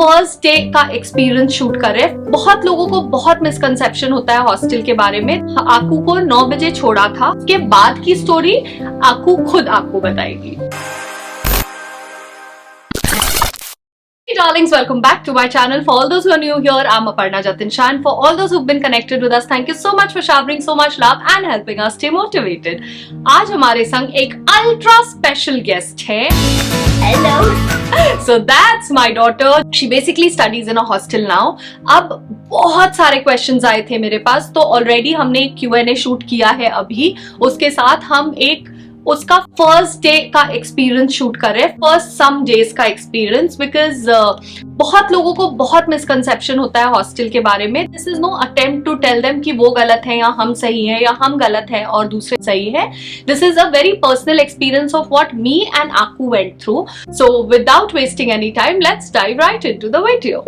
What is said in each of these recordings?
First day का experience shoot कर रहे हैं। बहुत लोगों को बहुत मिसकंसेप्शन होता है हॉस्टल के बारे में। आकू को 9 बजे छोड़ा था, उसके बाद की स्टोरी आकू खुद आपको बताएगी। Hey darlings, welcome back to my channel. For all those who are new here, I'm Aparna Jatin Shah, and for all those who've been connected with us, thank you so much for showering so much love and helping us stay motivated. आज हमारे संग एक ultra special guest है. Hello. So that's my daughter. She basically studies in a hostel now. अब बहुत सारे questions आए थे मेरे पास, तो already हमने Q&A शूट किया है अभी. उसके साथ हम एक उसका फर्स्ट डे का एक्सपीरियंस शूट कर रहे हैं, फर्स्ट सम डेज का एक्सपीरियंस, बिकॉज बहुत लोगों को बहुत मिसकंसेप्शन होता है हॉस्टल के बारे में. This is no attempt to tell them कि वो गलत है या हम सही है या हम गलत है और दूसरे सही है. This is a very personal experience of what me and Aaku went through. So without wasting any time, let's dive right into the video.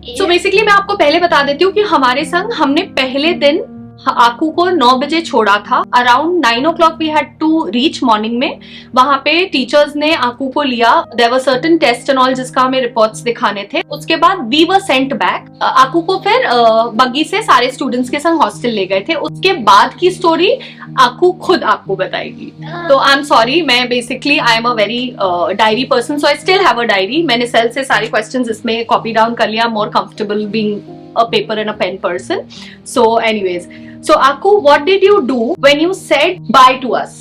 सो बेसिकली मैं आपको पहले बता देती हूँ कि हमारे संग हमने पहले दिन आकू को 9 बजे छोड़ा था. Around 9 o'clock we had to reach morning में. वहां पे टीचर्स ने आकू को लिया. There were certain test and all जिसका हमें रिपोर्ट्स दिखाने थे. उसके बाद वी वर सेंट बैक. आकू को फिर बग्गी से सारे स्टूडेंट्स के संग हॉस्टल ले गए थे. उसके बाद की स्टोरी आकू खुद आपको बताएगी. तो आई एम सॉरी, मैं basically I am a very diary person, so I still have a diary. मैंने सेल से सारे क्वेश्चंस इसमें कॉपी डाउन कर लिया. More comfortable being a paper and a pen person. So anyways, so Aku, what did you do when you said bye to us?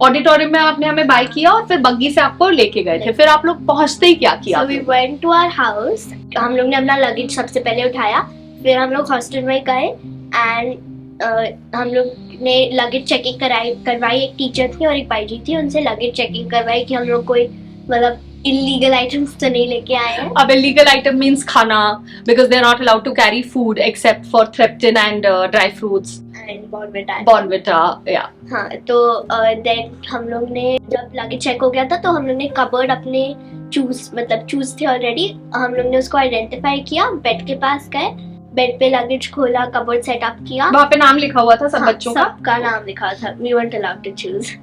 Auditorium में आपने हमें bye किया और फिर बग्गी से आपको लेके गए थे. फिर आप लोग पहुंचते ही क्या किया? So we went to our house. हम लोग ने अपना लगेज सबसे पहले उठाया, फिर हम लोग हॉस्टल में गए एंड हम लोग ने लगेज चेकिंग करवाई. एक टीचर थी और एक भाईजी थी, उनसे लगेज चेकिंग करवाई कि हम लोग कोई मतलब इलीगल आइटम्स तो नहीं लेके आए हैं. अब इलीगल आइटम मींस खाना, because they are not allowed to carry food except for Threptin and dry fruits and Bournvita. या हाँ, तो देन हम लोग ने जब लगेज चेक हो गया था तो हम लोग ने कबर्ड अपने चूज थे ऑलरेडी. हम लोग ने उसको आइडेंटिफाई किया. बेड के पास गए, बेड पे लगेज खोला, कबर्ड सेटअप किया. वहाँ पे नाम लिखा हुआ था सब बच्चों का? सबका नाम लिखा था. We weren't allowed to choose.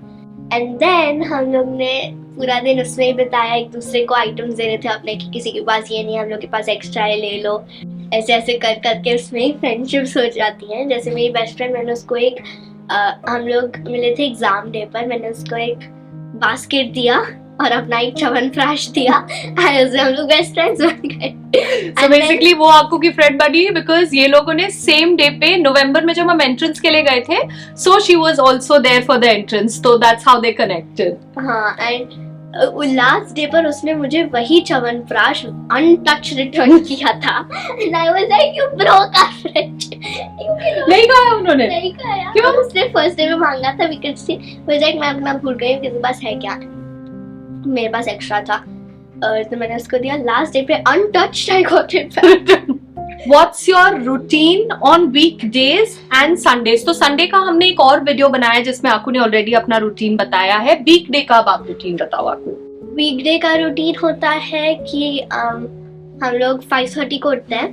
And then हम लोग ने पूरा दिन उसमें ही बिताया. एक दूसरे को आइटम्स दे रहे थे अपने कि किसी के पास ये नहीं है, हम लोग के पास एक्स्ट्रा है, ले लो. ऐसे ऐसे कर करके उसमें ही फ्रेंडशिप्स हो जाती हैं. जैसे मेरी बेस्ट फ्रेंड, मैंने उसको एक हम लोग मिले थे एग्जाम डे पर, मैंने उसको एक बास्केट दिया और अपना एक च्यवनप्राश दिया और उससे हम लोग बेस्ट फ्रेंड्स बन गए. So basically वो आकू की फ्रेंड बनी है बिकॉज ये लोगों ने सेम डे पे नवंबर में जब हम एंट्रेंस के लिए गए थे, so she was also there for the entrance, तो दैट्स हाउ दे कनेक्टेड. हाँ, एंड लास्ट डे पर उसने मुझे वही च्यवनप्राश अनटच रिटर्न किया था. And I was like, you broke our friendship. नहीं खाया उन्होंने? नहीं खाया. क्यों? उसने फर्स्ट डे में मांगा था बिकॉज़ सी मुझे लाइक मैं अपना भूल गई किसी के पास है क्या. मेरे पास एक्स्ट्रा था तो मैंने उसको दिया. लास्ट डे पे untouched I got it back. What's your routine on weekdays and Sundays? तो संडे का हमने एक और वीडियो बनाया जिसमें आकू ने ऑलरेडी अपना रूटीन बताया है. वीकडे का आप रूटीन बताओ आकू. वीकडे का रूटीन होता है कि हम लोग 5:30 को उठते हैं.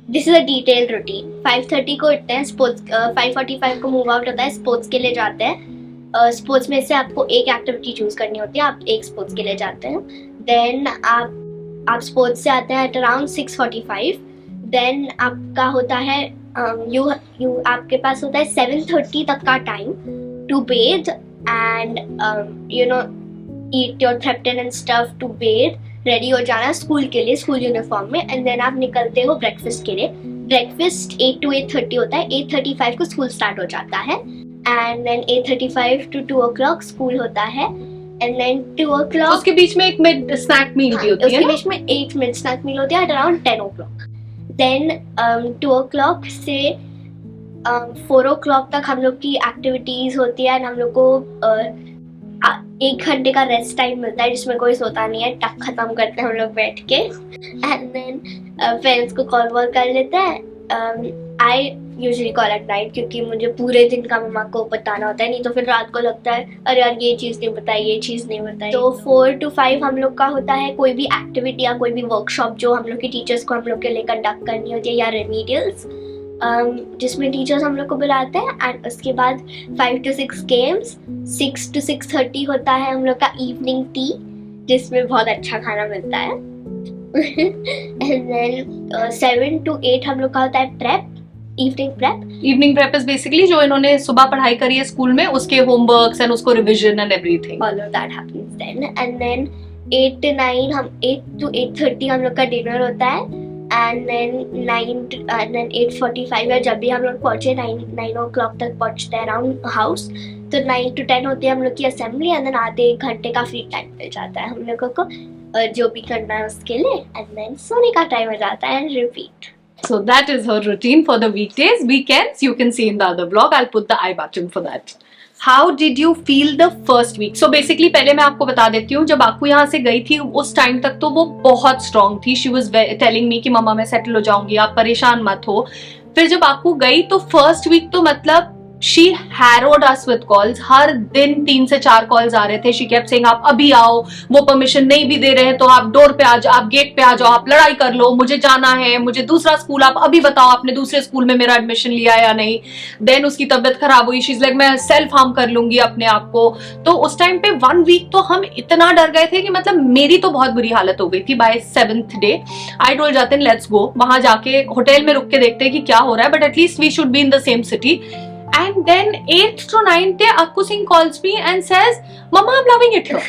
This is a detailed routine. 5:30 को उठते हैं. स्पोर्ट्स 5:45 को मूव आउट होता है. स्पोर्ट्स के लिए जाते हैं. स्पोर्ट्स में से आपको एक एक्टिविटी चूज करनी होती है. आप एक स्पोर्ट्स के लिए जाते हैं. देन आप स्पोर्ट्स से आते हैं एट अराउंड 6:45. देन आपका होता है आपके पास होता है 7:30 तक का time to bathe and you know eat your Threptin and stuff. To bathe, ready हो जाना स्कूल के लिए, स्कूल यूनिफॉर्म में. एंड देन आप निकलते हो ब्रेकफास्ट के लिए. ब्रेकफास्ट 8 to 8:30 होता है. 8:35 को स्कूल स्टार्ट हो जाता है. And then 8:35 to 2 o'clock school होता है. एंड देन 2 o'clock उसके बीच में एक मिड स्नैक मील भी होती है. उसके बीच में एक मिड स्नैक मील होती है at around 10 o'clock. Then 2 o'clock से 4 o'clock तक हम लोग की एक्टिविटीज होती है. एंड हम लोग को 1 घंटे का रेस्ट टाइम मिलता है जिसमें कोई सोता नहीं है. टक खत्म करते हैं हम लोग बैठ के. एंड देन फ्रेंड्स को कॉल वॉल कर लेते हैं. I usually call at night क्योंकि मुझे पूरे दिन का मम्मा को बताना होता है. नहीं तो फिर रात को लगता है अरे यार ये चीज़ नहीं बताई, ये चीज़ नहीं बताई. तो 4 to 5 हम लोग का होता है कोई भी एक्टिविटी या कोई भी वर्कशॉप जो हम लोग के टीचर्स को हम लोग के लिए कंडक्ट करनी होती है, या रेमीडियल्स जिसमें टीचर्स हम लोग को बुलाते हैं. एंड उसके बाद 5 to 6 गेम्स. 6 to 6:30 होता है हम लोग का इवनिंग टी जिसमें बहुत अच्छा खाना मिलता है. एंड देन 7 to 8 हम लोग का होता है prep, evening prep. Evening prep is basically जो इन्होंने सुबह पढ़ाई करी है स्कूल में उसके होमवर्क्स एंड उसको revision and everything. All of that happens then. And then 8 to 9 हम 8 to 8:30 हम लोग का डिनर होता है. And then 8:45 या जब भी हम लोग पहुंचे 9 o'clock तक पहुंचते हैं अराउंड हाउस, तो 9 to 10 होती है हम लोग की असेंबली. एंड देन आधे एक घंटे का फ्री टाइम मिल जाता है हम लोगों को जो भी करना है उसके लिए. एंड देन सोने का टाइम हो जाता है and repeat. So that is her routine for the weekdays. Weekends you can see in the other vlog. I'll put the I button for that. How did you feel the first week? So basically पहले मैं आपको बता देती हूँ, जब आकू यहाँ से गई थी उस टाइम तक तो वो बहुत स्ट्रॉन्ग थी. शी वॉज टेलिंग मी कि मम्मा मैं सेटल हो जाऊंगी, आप परेशान मत हो. फिर जब आकू गई तो फर्स्ट वीक तो मतलब she harrowed us with calls. हर दिन 3 से 4 कॉल्स आ रहे थे. शी केप्ट सेइंग आप अभी आओ, वो परमिशन नहीं भी दे रहे हैं तो आप डोर पे आ जाओ, आप गेट पे आ जाओ, आप लड़ाई कर लो, मुझे जाना है, मुझे दूसरा स्कूल, आप अभी बताओ आपने दूसरे स्कूल में मेरा एडमिशन लिया या नहीं. देन उसकी तबीयत खराब हुई. शी इज लाइक मैं सेल्फ हार्म कर लूंगी अपने आप को. तो उस टाइम पे 1 वीक तो हम इतना डर गए थे कि मतलब मेरी तो बहुत बुरी हालत हो गई थी. By 7th day I told Jatin let's go, वहां जाके होटल में रुक के देखते हैं कि क्या हो रहा है, but at least we should be in the same city. And then 8th to 9th day Akku Singh calls me and says, "Mama, I'm loving it here."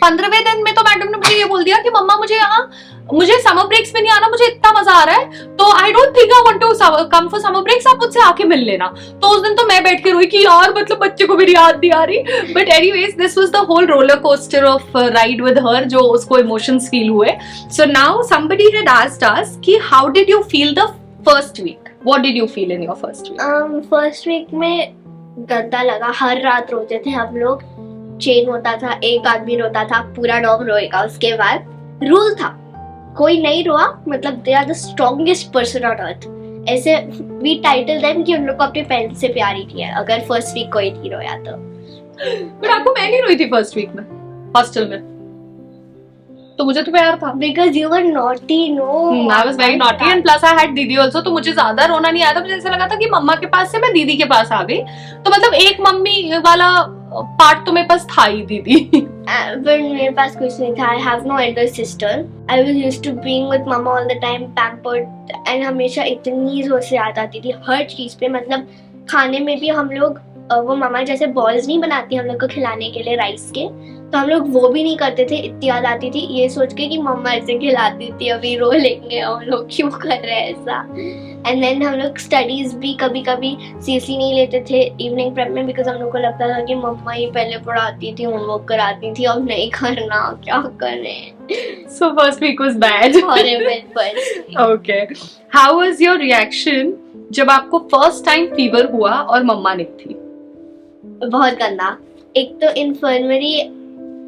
15वें दिन में तो मैडम ने मुझे ये बोल दिया कि मम्मा मुझे समर ब्रेक्स में नहीं आना, मुझे इतना मजा आ रहा है, तो I don't think I want to come for summer breaks, आप मुझसे आके मिल लेना. तो उस दिन तो मैं बैठ के रोई कि यार मतलब बच्चे को मेरी याद नहीं आ रही. But anyways this was the whole roller coaster of ride with her, जो उसको इमोशंस फील हुए. So now somebody had asked us कि how did you feel the first week? What did you feel in your first week? First week में गंदा लगा. हर रात रोते थे हम लोग. चेन होता था, एक आदमी रोता था, पूरा डॉग रोएगा. उसके बाद रूल था, कोई नहीं रोआ मतलब they are the strongest person on earth. ऐसे वी टाइटल देम कि उन लोग को अपने पेरेंट्स से प्यार ही नहीं है अगर फर्स्ट वीक कोई नहीं रोया तो. बट आपको मैं नहीं रोई थी फर्स्ट वीक में हॉस्टल में, तो मुझे तो प्यार था. Because you were naughty, no. I was very naughty and plus I had दीदी also, तो मुझे ज्यादा रोना नहीं आया था. मुझे ऐसा लगा था कि मम्मा के पास से मैं दीदी के पास आ गई, तो मतलब एक मम्मी वाला पार्ट तो मेरे पास था ही दीदी. But मेरे पास कुछ नहीं था. I have no elder sister. I was used to being with mama all the time, pampered, and हमेशा इतनी जोर से याद आती थी हर चीज पे. मतलब खाने में भी हम लोग वो मामा जैसे बॉल्स नहीं बनाती हम लोग को खिलाने के लिए राइस के, तो हम लोग वो भी नहीं करते थे. इतनी याद आती थी ये सोच के कि मम्मा ऐसे खिलाती थी, अभी रो लेंगे हम लोग, क्यों कर रहे हैं ऐसा. एंड देन हम लोग स्टडीज भी कभी कभी सीरियसली नहीं लेते थे इवनिंग प्रेप में, बिकॉज हम लोग को लगता था कि मम्मा ही पहले पढ़ाती थी, होमवर्क कराती थी, अब नहीं करना, क्या करें. So first week was bad. Horrible first week. Okay. How was your reaction जब आपको फर्स्ट टाइम फीवर हुआ और मम्मा निक थी? बहुत गंदा. एक तो infirmary,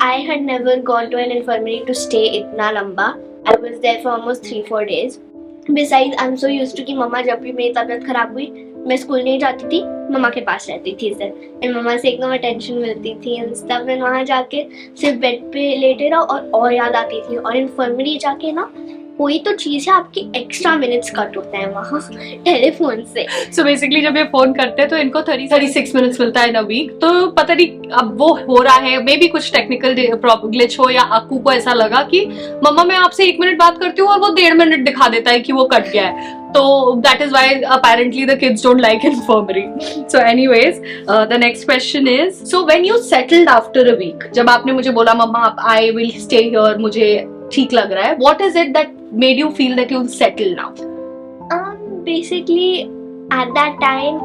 I had never gone to an infirmary to stay इतना लंबा. I was there for almost 3-4 days. Besides, I'm so used to कि मम्मा जब भी मेरी तबीयत खराब हुई मैं स्कूल नहीं जाती थी, मम्मा के पास रहती थी इस दिन. एंड मम्मा से एकदम अटेंशन मिलती थी एंड स्टफ. एंड वहाँ जाके सिर्फ बेड पे लेटे रहो और याद आती थी. और इन्फर्मरी जाके ना कोई तो चीज है आपकी एक्स्ट्रा मिनट्स कट होते हैं वहाँ टेलीफोन से. So basically जब ये फोन करते हैं तो इनको 36 मिनट्स मिलता है इन अ वीक. तो पता नहीं अब वो हो रहा है, मे बी कुछ टेक्निकल ग्लिच हो, या अक्कू को ऐसा लगा कि मम्मा मैं आपसे 1 मिनट बात करती हूँ और वो 1.5 मिनट दिखा देता है कि वो कट गया है. तो that is why apparently the kids don't like infirmary. So anyways, the next question is, so when you settled after a week, जब आपने मुझे बोला मम्मा I will stay here, मुझे ठीक लग रहा है, what is it that made you feel that you'll settle now? Basically at that time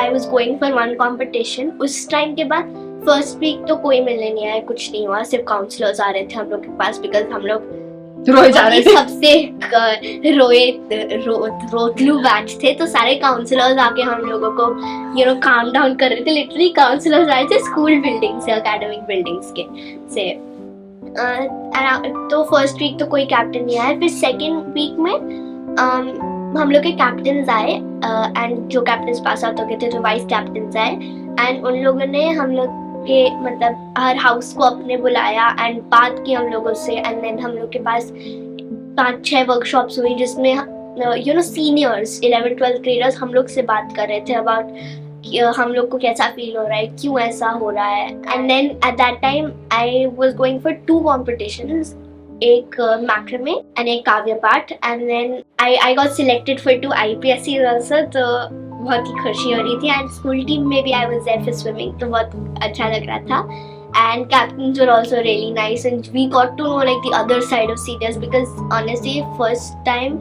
I was going for one competition. उस टाइम के बाद फर्स्ट वीक तो कोई मिलने नहीं आया, कुछ नहीं हुआ. सिर्फ काउंसलर्स आ रहे थे हम लोग के पास, बिकॉज हम लोग रोए जा रहे थे. सबसे रोतलू बैच थे, तो सारे काउंसलर्स आके हम लोगों को काम डाउन कर रहे थे. लिटरली काउंसलर्स आए थे स्कूल बिल्डिंग से, एकेडमिक बिल्डिंग्स के से. तो फर्स्ट वीक तो कोई कैप्टन नहीं आया. फिर सेकेंड वीक में हम लोग के कैप्टन्स आए एंड जो कैप्टन्स पास आउट हो गए थे तो वाइस कैप्टन्स आए. एंड उन लोगों ने हम लोग के मतलब हर हाउस को अपने बुलाया एंड बात की हम लोगों से. एंड देन हम लोग के पास 5-6 वर्कशॉप्स हुई जिसमें सीनियर्स 11th-12th ग्रेडर्स हम लोग से बात कर रहे थे अबाउट हम लोग को कैसा फील हो रहा है, क्यों ऐसा हो रहा है. And then at that time I was going for 2 competitions. एक macrame and एक काव्य पाठ, and then I got selected for 2 IPSCs also, तो बहुत ही खुशी हो रही थी. And school team में भी I was there for swimming, तो बहुत अच्छा लग रहा था. And captains were also really nice, and we got to know like the other side of seniors, because honestly first time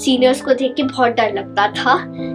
seniors को देख के बहुत डर लगता था,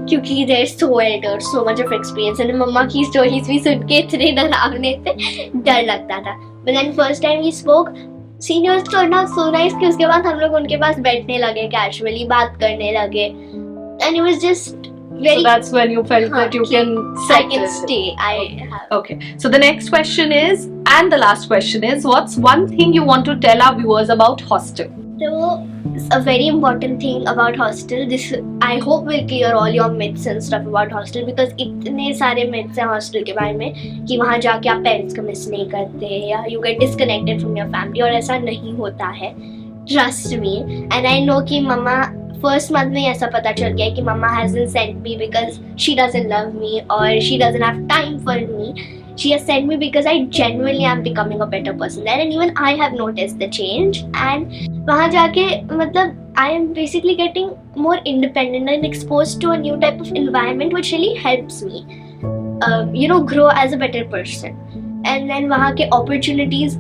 क्योंकि they're so elder, so much of experience, and मम्मा की स्टोरीज भी सुन के इतने डरावने थे, डर लगता था. But then first time we spoke, seniors turn out so nice कि उसके बाद हम लोग उनके पास बैठने लगे, कैजुअली बात करने लगे, and it was just very. So that's when you felt that you can I can stay. I have. Okay. So the next question is, and the last question is, what's one thing you want to tell our viewers about hostel? So a very important thing about hostel, this I hope will clear all your myths and stuff about hostel, because इतने सारे myths हैं hostel के बारे में कि वहाँ जाके आप parents को miss नहीं करते या you get disconnected from your family, और ऐसा नहीं होता है. Trust me, and I know कि मम्मा first month में ऐसा पता चल गया कि मम्मा hasn't sent me because she doesn't love me or she doesn't have time for me. She has sent me because I genuinely am becoming a better person there, and even I have noticed the change. And वहाँ जाके मतलब I am basically getting more independent and exposed to a new type of environment which really helps me, grow as a better person. And then वहाँ के opportunities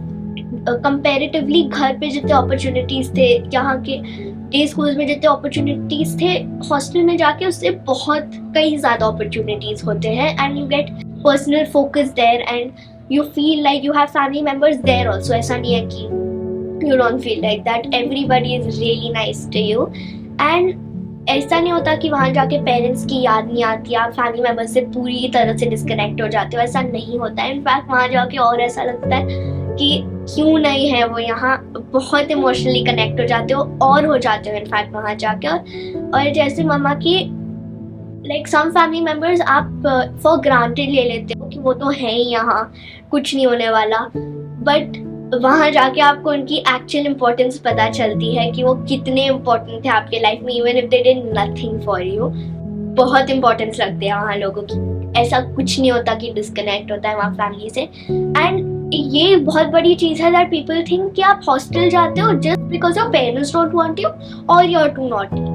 comparatively घर पे जितने opportunities थे, यहाँ के डे स्कूल्स में जितने अपॉर्चुनिटीज थे, हॉस्टल में जाके उससे बहुत कई ज़्यादा अपॉर्चुनिटीज होते हैं, and you get personal focus there, and you feel like you have family members there also. ऐसा नहीं है कि you don't feel like that, everybody is really nice to you. And ऐसा नहीं होता कि वहाँ जाके पेरेंट्स की याद नहीं आती, आप फैमिली मेम्बर्स से पूरी तरह से डिस्कनेक्ट हो जाते हो, ऐसा नहीं होता है. इनफैक्ट वहाँ जाके और ऐसा लगता है कि क्यों नहीं है वो, यहाँ बहुत इमोशनली कनेक्ट हो जाते हो और हो जाते हो इनफैक्ट वहाँ जाके. और जैसे मम्मा की लाइक सम फैमिली मेम्बर्स आप फॉर ग्रांटेड ले लेते हो कि वो तो है ही यहाँ, कुछ नहीं होने वाला, बट वहाँ जाके आपको उनकी एक्चुअल इम्पोर्टेंस पता चलती है कि वो कितने इम्पोर्टेंट थे आपके लाइफ में, even if they did nothing for you. बहुत इंपॉर्टेंस लगते हैं वहाँ लोगों की, ऐसा कुछ नहीं होता कि डिस्कनेक्ट होता है वहाँ फैमिली से. एंड ये बहुत बड़ी चीज़ है दैट पीपल थिंक कि आप हॉस्टल जाते हो just because your parents don't want you और you are too naughty.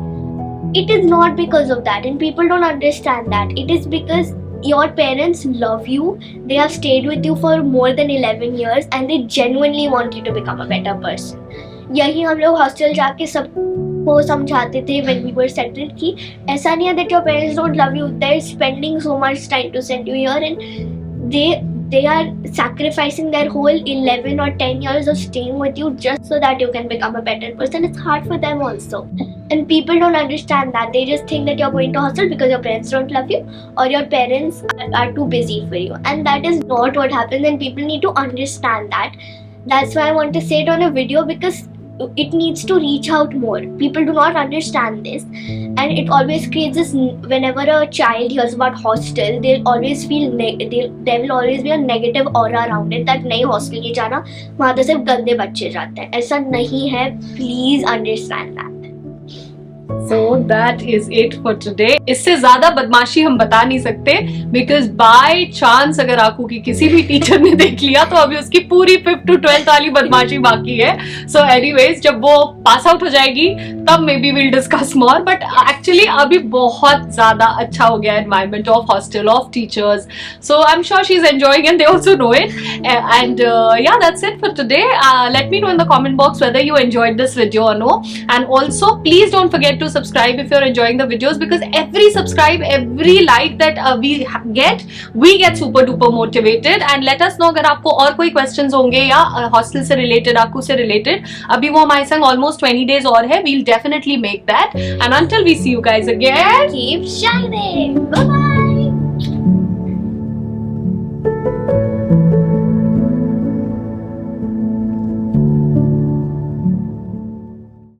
It is not because of that, and people don't understand that. It is because your parents love you, they have stayed with you for more than 11 years, and they genuinely want you to become a better person. यही हम लोग hostel जाके सबको समझाते थे when we were settled कि ऐसा नहीं है that your parents don't love you, they are spending so much time to send you here, and they are sacrificing their whole 11 or 10 years of staying with you just so that you can become a better person. It's hard for them also, and people don't understand that. They just think that you're going to hostel because your parents don't love you or your parents are too busy for you, and that is not what happens, and people need to understand that. That's why I want to say it on a video, because it needs to reach out more. People do not understand this, and it always creates this, whenever a child hears about hostel, they'll always feel there will always be a negative aura around it, that नहीं hostel नहीं जाना, वहाँ तो सिर्फ गंदे बच्चे जाते हैं. ऐसा नहीं है, please understand that. So that is it for today. इससे ज्यादा बदमाशी हम बता नहीं सकते, because by chance अगर आंखों की किसी भी टीचर ने देख लिया तो अभी उसकी पूरी 5th to 12th वाली बदमाशी बाकी है. So anyways, जब वो पास आउट हो जाएगी तब may be will discuss more, but actually अभी बहुत ज्यादा अच्छा हो गया environment of hostel, of teachers. So I'm sure she's enjoying and they also know it. And yeah, that's it for today. Let me know in the comment box whether you enjoyed this video or no. And also please don't forget to subscribe if you're enjoying the videos, because every subscribe, every like that we get super duper motivated. And let us know अगर आपको और कोई questions होंगे या hostel से related, आपको से related. अभी वो हमारे संग almost 20 days और है. We'll definitely make that. And until we see you guys again, Keep shining. Bye bye.